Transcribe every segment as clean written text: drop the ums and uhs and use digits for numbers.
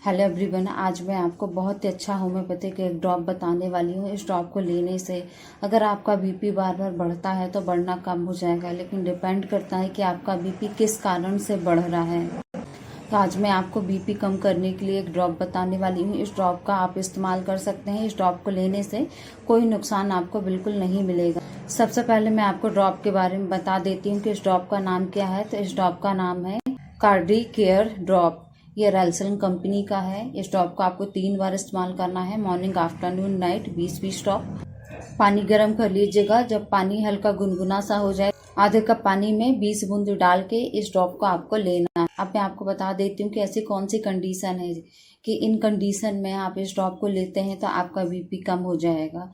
Hello everyone, आज मैं आपको बहुत ही अच्छा होम्योपैथिक एक ड्रॉप बताने वाली हूँ। इस ड्रॉप को लेने से अगर आपका बीपी बार बार बढ़ता है तो बढ़ना कम हो जाएगा, लेकिन डिपेंड करता है कि आपका बीपी किस कारण से बढ़ रहा है। तो आज मैं आपको बीपी कम करने के लिए एक ड्रॉप बताने वाली हूँ। इस ड्रॉप का आप इस्तेमाल कर सकते हैं। इस ड्रॉप को लेने से कोई नुकसान आपको बिल्कुल नहीं मिलेगा। सबसे पहले मैं आपको ड्रॉप के बारे में बता देती हूँ कि इस ड्रॉप का नाम क्या है। तो इस ड्रॉप का नाम है कार्डी केयर ड्रॉप। ये रेलसन कंपनी का है। इस ड्रॉप को आपको 3 बार इस्तेमाल करना है, मॉर्निंग, आफ्टरनून, नाइट, 20-20 ड्रॉप। पानी गर्म कर लीजिएगा। जब पानी हल्का गुनगुना सा हो जाए, आधे कप पानी में 20 बूंद डाल के इस ड्रॉप को आपको लेना है। अब मैं आपको बता देती हूँ कि ऐसी कौन सी कंडीशन है कि इन कंडीशन में आप इस ड्रॉप को लेते हैं तो आपका बीपी कम हो जाएगा।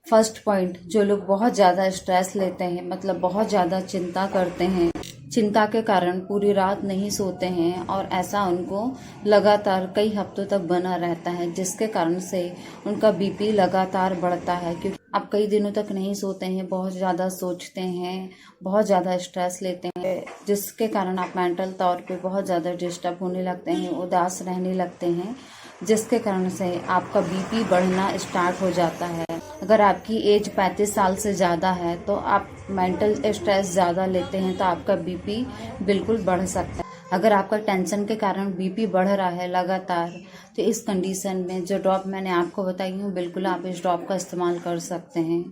फर्स्ट पॉइंट, जो लोग बहुत ज़्यादा स्ट्रेस लेते हैं, मतलब बहुत ज़्यादा चिंता करते हैं, चिंता के कारण पूरी रात नहीं सोते हैं और ऐसा उनको लगातार कई हफ्तों तक बना रहता है, जिसके कारण से उनका बीपी लगातार बढ़ता है। क्योंकि आप कई दिनों तक नहीं सोते हैं, बहुत ज़्यादा सोचते हैं, बहुत ज़्यादा स्ट्रेस लेते हैं, जिसके कारण आप मेंटल तौर पे बहुत ज़्यादा डिस्टर्ब होने लगते हैं, उदास रहने लगते हैं, जिसके कारण से आपका बीपी बढ़ना स्टार्ट हो जाता है। अगर आपकी एज 35 साल से ज़्यादा है तो आप मेंटल स्ट्रेस ज़्यादा लेते हैं तो आपका बीपी बिल्कुल बढ़ सकता है। अगर आपका टेंशन के कारण बीपी बढ़ रहा है लगातार, तो इस कंडीशन में जो ड्रॉप मैंने आपको बताई हूँ, बिल्कुल आप इस ड्रॉप का इस्तेमाल कर सकते हैं।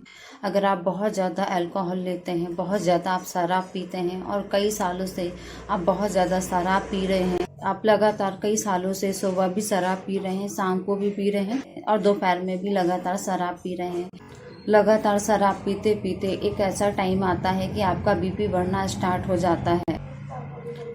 अगर आप बहुत ज़्यादा अल्कोहल लेते हैं, बहुत ज़्यादा आप शराब पीते हैं और कई सालों से आप बहुत ज़्यादा शराब पी रहे हैं, आप लगातार कई सालों से सुबह भी शराब पी रहे हैं, शाम को भी पी रहे हैं और दोपहर में भी लगातार शराब पी रहे हैं, लगातार शराब पीते पीते एक ऐसा टाइम आता है कि आपका बीपी बढ़ना स्टार्ट हो जाता है।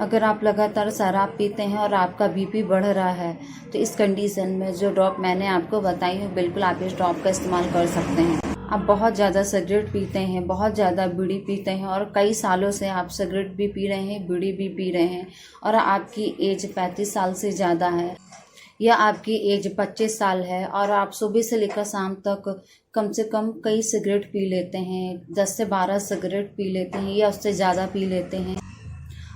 अगर आप लगातार शराब पीते हैं और आपका बीपी बढ़ रहा है, तो इस कंडीशन में जो ड्रॉप मैंने आपको बताई है, बिल्कुल आप इस ड्रॉप का इस्तेमाल कर सकते हैं। आप बहुत ज़्यादा सिगरेट पीते हैं, बहुत ज़्यादा बीड़ी पीते हैं और कई सालों से आप सिगरेट भी पी रहे हैं, बीड़ी भी पी रहे हैं और आपकी एज 35 साल से ज़्यादा है या आपकी एज 25 साल है और आप सुबह से लेकर शाम तक कम से कम कई सिगरेट पी लेते हैं, 10 से 12 सिगरेट पी लेते हैं या उससे ज़्यादा पी लेते हैं,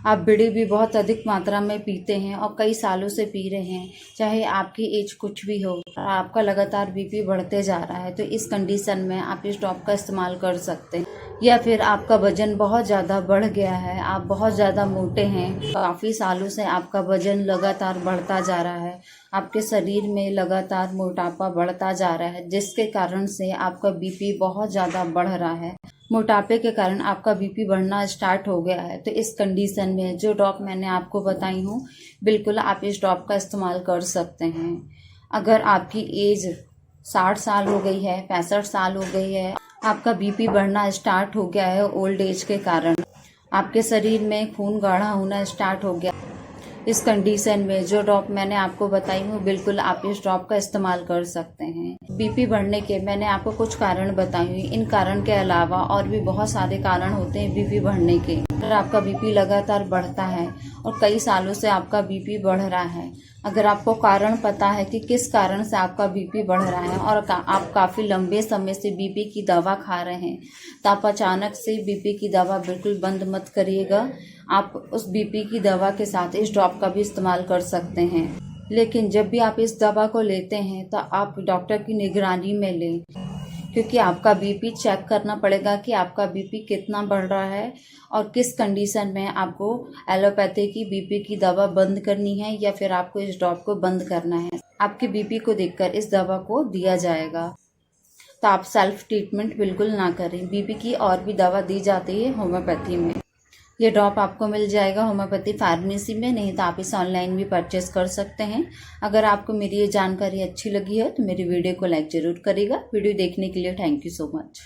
आप बीड़ी भी बहुत अधिक मात्रा में पीते हैं और कई सालों से पी रहे हैं, चाहे आपकी एज कुछ भी हो, आपका लगातार बीपी बढ़ते जा रहा है, तो इस कंडीशन में आप इस ड्रॉप का इस्तेमाल कर सकते हैं। या फिर आपका वजन बहुत ज़्यादा बढ़ गया है, आप बहुत ज़्यादा मोटे हैं, काफ़ी सालों से आपका वजन लगातार बढ़ता जा रहा है, आपके शरीर में लगातार मोटापा बढ़ता जा रहा है, जिसके कारण से आपका बीपी बहुत ज़्यादा बढ़ रहा है, मोटापे के कारण आपका बीपी बढ़ना स्टार्ट हो गया है, तो इस कंडीशन में जो ड्रॉप मैंने आपको बताई हूँ, बिल्कुल आप इस ड्रॉप का इस्तेमाल कर सकते हैं। अगर आपकी एज 60 साल हो गई है, 65 साल हो गई है, आपका बीपी बढ़ना स्टार्ट हो गया है ओल्ड एज के कारण, आपके शरीर में खून गाढ़ा होना स्टार्ट हो गया, इस कंडीशन में जो ड्रॉप मैंने आपको बताई हूँ, बिल्कुल आप इस ड्रॉप का इस्तेमाल कर सकते हैं। बीपी बढ़ने के मैंने आपको कुछ कारण बताए हुए, इन कारण के अलावा और भी बहुत सारे कारण होते हैं बीपी बढ़ने के। अगर आपका बीपी लगातार बढ़ता है और कई सालों से आपका बीपी बढ़ रहा है, अगर आपको कारण पता है कि किस कारण से आपका बीपी बढ़ रहा है और आप काफ़ी लंबे समय से बीपी की दवा खा रहे हैं, तो आप अचानक से बीपी की दवा बिल्कुल बंद मत करिएगा। आप उस बीपी की दवा के साथ इस ड्रॉप का भी इस्तेमाल कर सकते हैं, लेकिन जब भी आप इस दवा को लेते हैं तो आप डॉक्टर की निगरानी में लें, क्योंकि आपका बीपी चेक करना पड़ेगा कि आपका बीपी कितना बढ़ रहा है और किस कंडीशन में आपको एलोपैथी की बीपी की दवा बंद करनी है या फिर आपको इस ड्रॉप को बंद करना है। आपके बीपी को देखकर इस दवा को दिया जाएगा, तो आप सेल्फ ट्रीटमेंट बिल्कुल ना करें। बीपी की और भी दवा दी जाती है होम्योपैथी में। ये ड्रॉप आपको मिल जाएगा होम्योपैथी फार्मेसी में, नहीं तो आप इसे ऑनलाइन भी परचेस कर सकते हैं। अगर आपको मेरी ये जानकारी अच्छी लगी है तो मेरी वीडियो को लाइक ज़रूर करिएगा। वीडियो देखने के लिए थैंक यू सो मच।